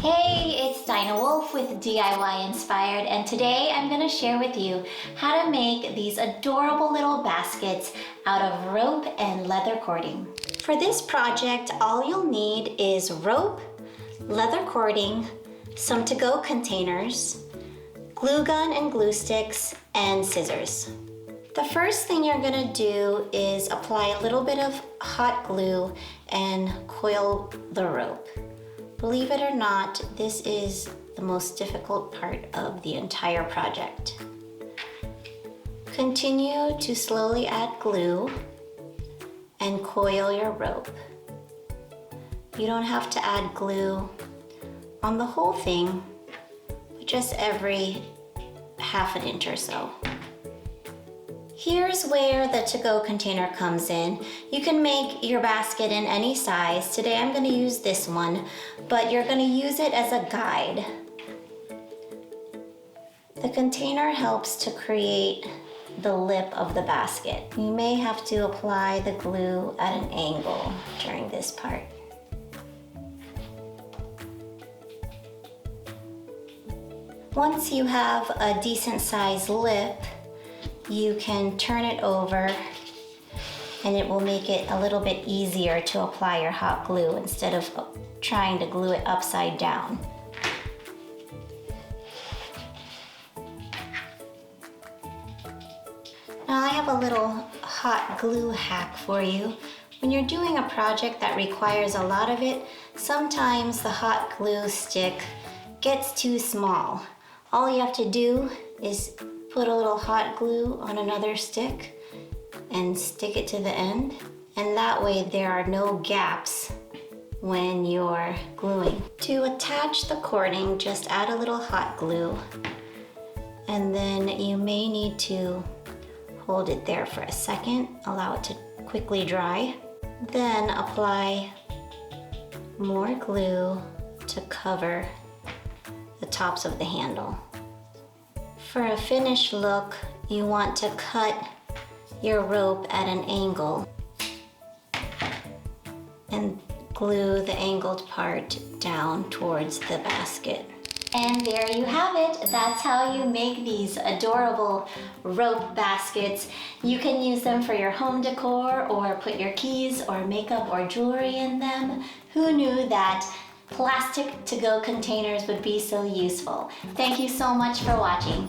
Hey, it's Dinah Wulf with DIY Inspired, and today I'm going to share with you how to make these adorable little baskets out of rope and leather cording. For this project, all you'll need is rope, leather cording, some to-go containers, glue gun and glue sticks, and scissors. The first thing you're going to do is apply a little bit of hot glue and coil the rope. Believe it or not, this is the most difficult part of the entire project. Continue to slowly add glue and coil your rope. You don't have to add glue on the whole thing, but just every half an inch or so. Here's where the to-go container comes in. You can make your basket in any size. Today I'm going to use this one, but you're going to use it as a guide. The container helps to create the lip of the basket. You may have to apply the glue at an angle during this part. Once you have a decent sized lip, you can turn it over and it will make it a little bit easier to apply your hot glue instead of trying to glue it upside down. Now I have a little hot glue hack for you. When you're doing a project that requires a lot of it, sometimes the hot glue stick gets too small. All you have to do is put a little hot glue on another stick and stick it to the end, and that way there are no gaps when you're gluing. To attach the cording, just add a little hot glue, and then you may need to hold it there for a second, allow it to quickly dry, then apply more glue to cover the tops of the handle. For a finished look, you want to cut your rope at an angle and glue the angled part down towards the basket. And there you have it. That's how you make these adorable rope baskets. You can use them for your home decor or put your keys or makeup or jewelry in them. Who knew that plastic to-go containers would be so useful? Thank you so much for watching.